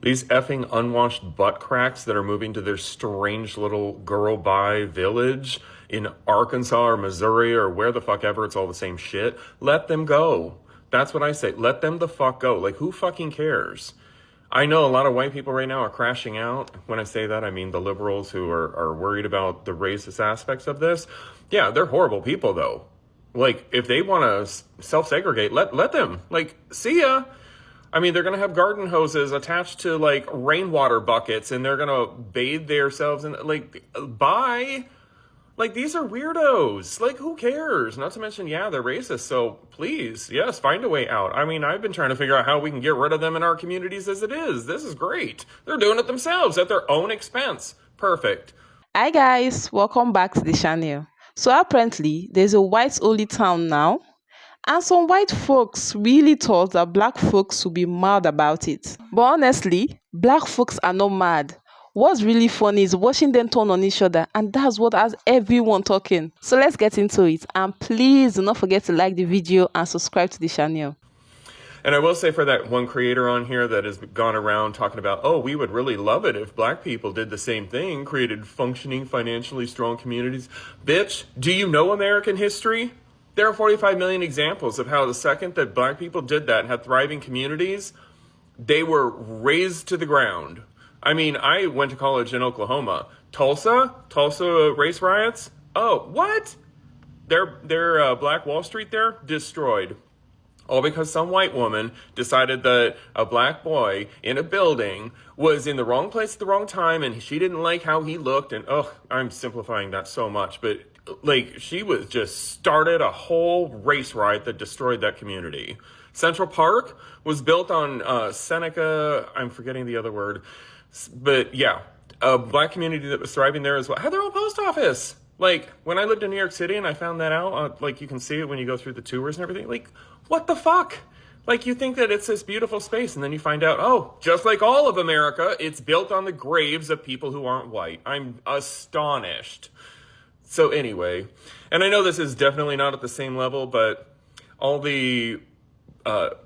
These effing unwashed butt cracks that are moving to their strange little girl bye village in Arkansas or Missouri or where the fuck ever, it's all the same shit. Let them go. That's what I say. Let them the fuck go. Like, who fucking cares? I know a lot of white people right now are crashing out. When I say that, I mean the liberals who are worried about the racist aspects of this. Yeah, they're horrible people, though. Like, if they want to self-segregate, let them. Like, see ya. I mean, they're going to have garden hoses attached to, like, rainwater buckets, and they're going to bathe themselves in, like, bye. Like, these are weirdos. Like, who cares? Not to mention, yeah, they're racist. So please, yes, find a way out. I mean, I've been trying to figure out how we can get rid of them in our communities as it is. This is great. They're doing it themselves at their own expense. Perfect. Hi guys, welcome back to the channel. So apparently, there's a whites-only town now, and some white folks really thought that black folks would be mad about it. But honestly, black folks are not mad. What's really funny is watching them turn on each other, and that's what has everyone talking. So let's get into it, and please do not forget to like the video and subscribe to the channel. And I will say, for that one creator on here that has gone around talking about, oh, we would really love it if black people did the same thing, created functioning, financially strong communities. Bitch, do you know American history? There are 45 million examples of how the second that black people did that and had thriving communities, they were razed to the ground. I mean, I went to college in Oklahoma. Tulsa race riots. Oh, what? Their Black Wall Street there destroyed. All because some white woman decided that a black boy in a building was in the wrong place at the wrong time, and she didn't like how he looked. And I'm simplifying that so much, but like, she was just started a whole race riot that destroyed that community. Central Park was built on Seneca. I'm forgetting the other word, but yeah, a black community that was thriving there as well had their own post office. Like, when I lived in New York City and I found that out, like, you can see it when you go through the tours and everything. Like, what the fuck? Like, you think that it's this beautiful space, and then you find out, oh, just like all of America, it's built on the graves of people who aren't white. I'm astonished. So anyway, and I know this is definitely not at the same level, but all the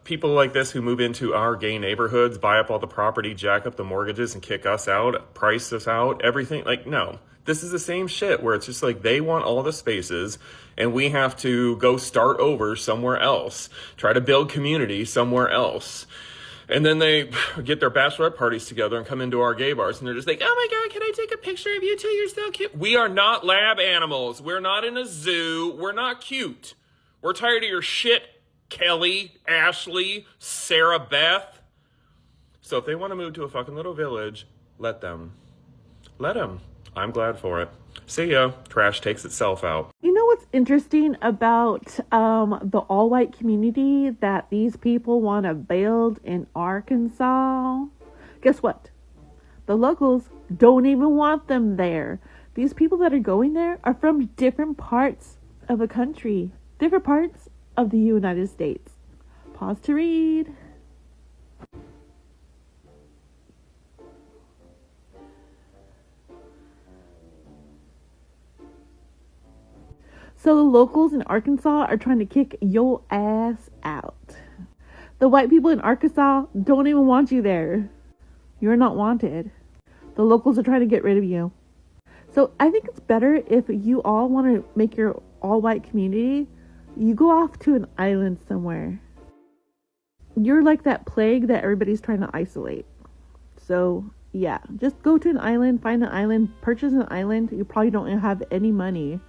people like this who move into our gay neighborhoods, buy up all the property, jack up the mortgages, and kick us out, price us out, everything. Like, no. This is the same shit where it's just like they want all the spaces and we have to go start over somewhere else, try to build community somewhere else. And then they get their bachelorette parties together and come into our gay bars and they're just like, oh my God, can I take a picture of you two? You're so cute. We are not lab animals. We're not in a zoo. We're not cute. We're tired of your shit, Kelly, Ashley, Sarah Beth. So if they want to move to a fucking little village, let them. Let them. I'm glad for it. See ya. Trash takes itself out. You know what's interesting about the all-white community that these people want to build in Arkansas? Guess what? The locals don't even want them there. These people that are going there are from different parts of the country, different parts of the United States. Pause to read. So the locals in Arkansas are trying to kick your ass out. The white people in Arkansas don't even want you there. You're not wanted. The locals are trying to get rid of you. So I think it's better if you all want to make your all-white community, you go off to an island somewhere. You're like that plague that everybody's trying to isolate. So yeah, just go to an island, find an island, purchase an island. You probably don't have any money,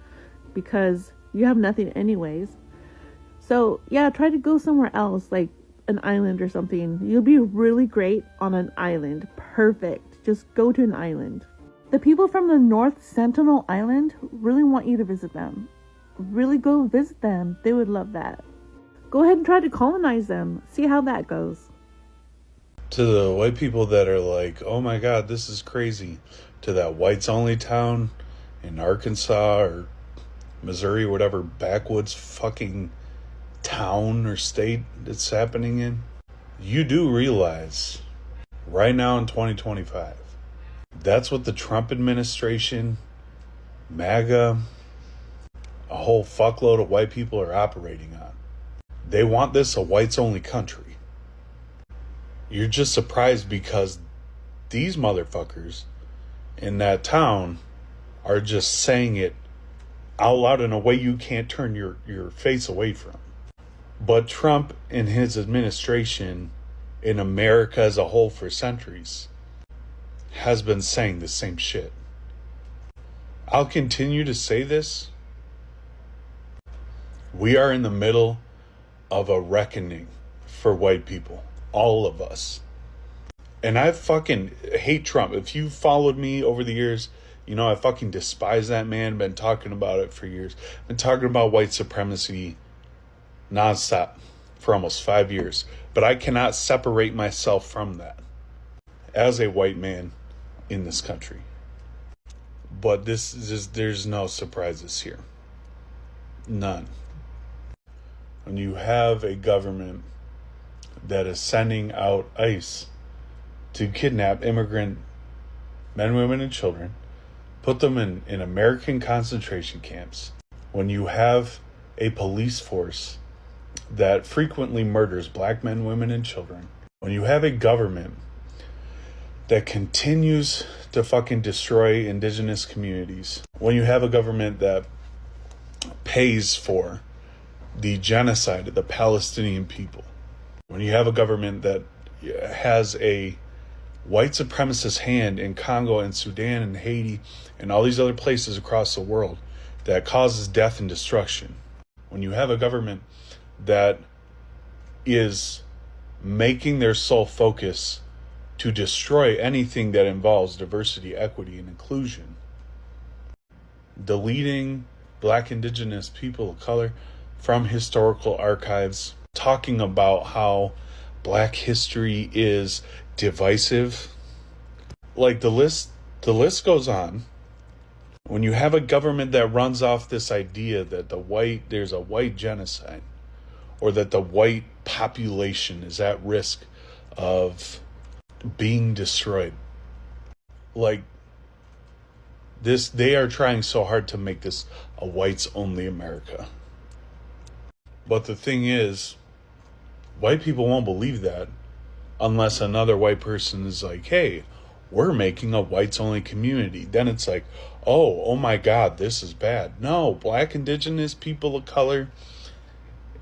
because you have nothing anyways. So yeah, try to go somewhere else, like an island or something. You'll be really great on an island. Perfect. Just go to an island. The people from the North Sentinel Island really want you to visit them. Really go visit them. They would love that. Go ahead and try to colonize them. See how that goes. To the white people that are like, oh my God, this is crazy. To that whites only town in Arkansas or Missouri, whatever backwoods fucking town or state it's happening in, you do realize right now in 2025, that's what the Trump administration, MAGA, a whole fuckload of white people are operating on. They want this a whites only country. You're just surprised because these motherfuckers in that town are just saying it out loud in a way you can't turn your face away from. But Trump and his administration in America as a whole for centuries has been saying the same shit. I'll continue to say this. We are in the middle of a reckoning for white people. All of us. And I fucking hate Trump. If you followed me over the years, you know I fucking despise that man. Been talking about it for years. Been talking about white supremacy nonstop for almost 5 years. But I cannot separate myself from that as a white man in this country. But this is just, there's no surprises here. None. When you have a government that is sending out ICE to kidnap immigrant men, women, and children, put them in American concentration camps, when you have a police force that frequently murders black men, women, and children, when you have a government that continues to fucking destroy indigenous communities, when you have a government that pays for the genocide of the Palestinian people, when you have a government that has a white supremacist hand in Congo and Sudan and Haiti and all these other places across the world that causes death and destruction, when you have a government that is making their sole focus to destroy anything that involves diversity, equity, and inclusion, deleting black, indigenous people of color from historical archives, talking about how black history is divisive. Like the list goes on. When you have a government that runs off this idea that there's a white genocide, or that the white population is at risk of being destroyed. Like this, they are trying so hard to make this a whites only America. But the thing is, white people won't believe that unless another white person is like, hey, we're making a whites only community. Then it's like, oh my God, this is bad. No, black, indigenous people of color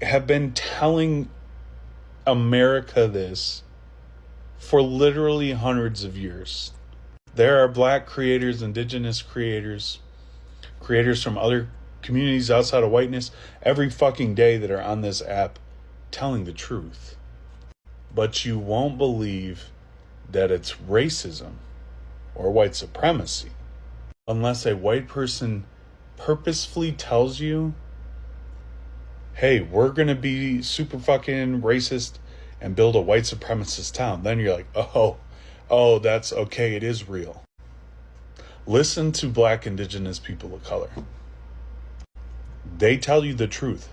have been telling America this for literally hundreds of years. There are black creators, indigenous creators, creators from other communities outside of whiteness every fucking day that are on this app telling the truth. But you won't believe that it's racism or white supremacy unless a white person purposefully tells you, hey, we're going to be super fucking racist and build a white supremacist town. Then you're like, oh, that's okay. It is real. Listen to black, indigenous people of color. They tell you the truth.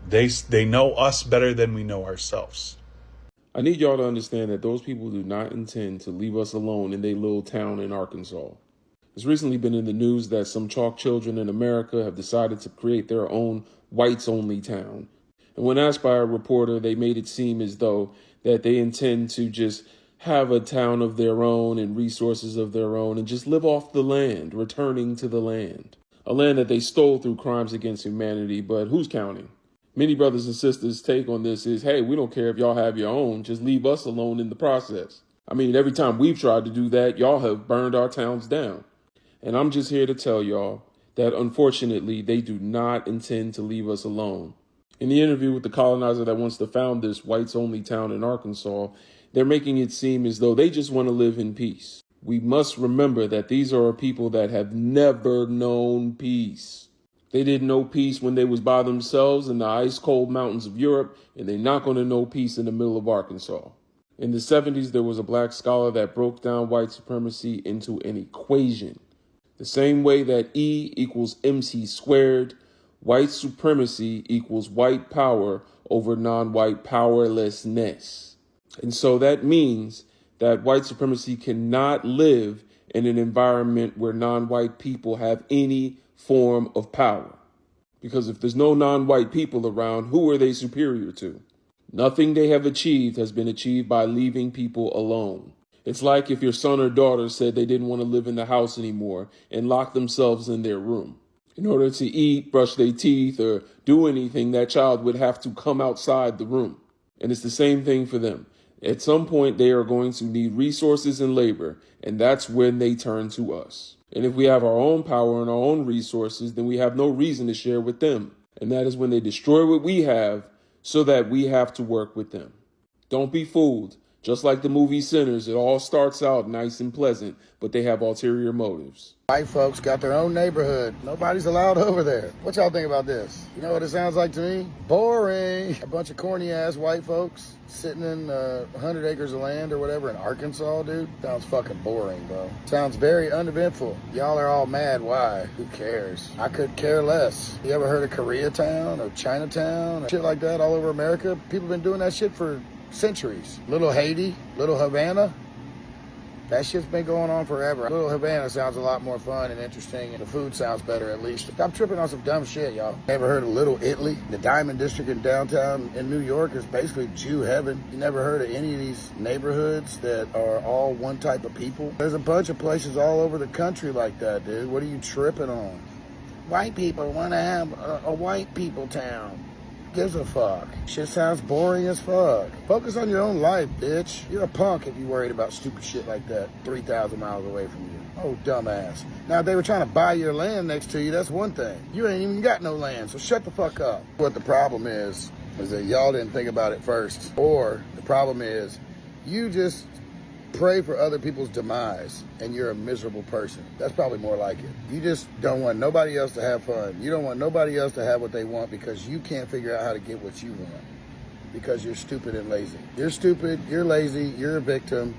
They know us better than we know ourselves. I need y'all to understand that those people do not intend to leave us alone in their little town in Arkansas. It's recently been in the news that some chalk children in America have decided to create their own whites-only town. And when asked by a reporter, they made it seem as though that they intend to just have a town of their own and resources of their own and just live off the land, returning to the land. A land that they stole through crimes against humanity, but who's counting? Many brothers and sisters' take on this is, hey, we don't care if y'all have your own, just leave us alone in the process. I mean, every time we've tried to do that, y'all have burned our towns down. And I'm just here to tell y'all that unfortunately, they do not intend to leave us alone. In the interview with the colonizer that wants to found this whites-only town in Arkansas, they're making it seem as though they just want to live in peace. We must remember that these are people that have never known peace. They didn't know peace when they was by themselves in the ice-cold mountains of Europe, and they're not going to know peace in the middle of Arkansas. In the 70s, there was a black scholar that broke down white supremacy into an equation. The same way that E equals MC squared, white supremacy equals white power over non-white powerlessness. And so that means that white supremacy cannot live in an environment where non-white people have any form of power. Because if there's no non-white people around, who are they superior to? Nothing they have achieved has been achieved by leaving people alone. It's like if your son or daughter said they didn't want to live in the house anymore and locked themselves in their room. In order to eat, brush their teeth, or do anything, that child would have to come outside the room. And it's the same thing for them. At some point, they are going to need resources and labor, and that's when they turn to us. And if we have our own power and our own resources, then we have no reason to share with them. And that is when they destroy what we have so that we have to work with them. Don't be fooled. Just like the movie Sinners, it all starts out nice and pleasant, but they have ulterior motives. White folks got their own neighborhood. Nobody's allowed over there. What y'all think about this? You know what it sounds like to me? Boring. A bunch of corny ass white folks sitting in 100 acres of land or whatever in Arkansas, dude. Sounds fucking boring, bro. Sounds very uneventful. Y'all are all mad. Why? Who cares? I could care less. You ever heard of Koreatown or Chinatown or shit like that all over America? People been doing that shit for centuries. Little Haiti, Little Havana, that shit's been going on forever. Little Havana sounds a lot more fun and interesting, and the food sounds better at least. Stop tripping on some dumb shit, y'all. Never heard of Little Italy? The Diamond District in downtown in New York is basically Jew heaven. You never heard of any of these neighborhoods that are all one type of people? There's a bunch of places all over the country like that, dude. What are you tripping on? White people want to have a white people town. Gives a fuck. Shit sounds boring as fuck. Focus on your own life, bitch. You're a punk if you worried about stupid shit like that 3,000 miles away from you. Oh, dumbass. Now, if they were trying to buy your land next to you, that's one thing. You ain't even got no land, so shut the fuck up. What the problem is that y'all didn't think about it first. Or the problem is you just pray for other people's demise and you're a miserable person. That's probably more like it. You just don't want nobody else to have fun. You don't want nobody else to have what they want because you can't figure out how to get what you want because you're stupid and lazy. You're stupid, you're lazy, you're a victim,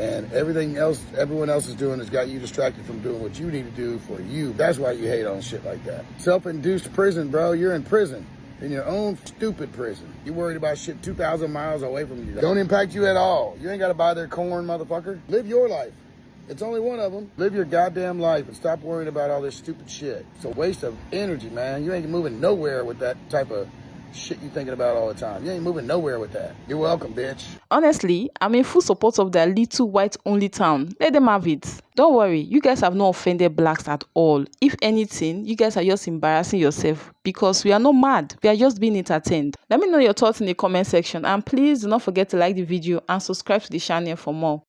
and everything else everyone else is doing has got you distracted from doing what you need to do for you. That's why you hate on shit like that. Self-induced prison, bro. You're in prison. In your own stupid prison. You worried about shit 2,000 miles away from you. Don't impact you at all. You ain't got to buy their corn, motherfucker. Live your life. It's only one of them. Live your goddamn life and stop worrying about all this stupid shit. It's a waste of energy, man. You ain't moving nowhere with that type of shit you thinking about all the time. You ain't moving nowhere with that. You're welcome, bitch. Honestly, I'm in full support of their little white-only town. Let them have it. Don't worry, you guys have not offended blacks at all. If anything, you guys are just embarrassing yourself because we are not mad. We are just being entertained. Let me know your thoughts in the comment section and please do not forget to like the video and subscribe to the channel for more.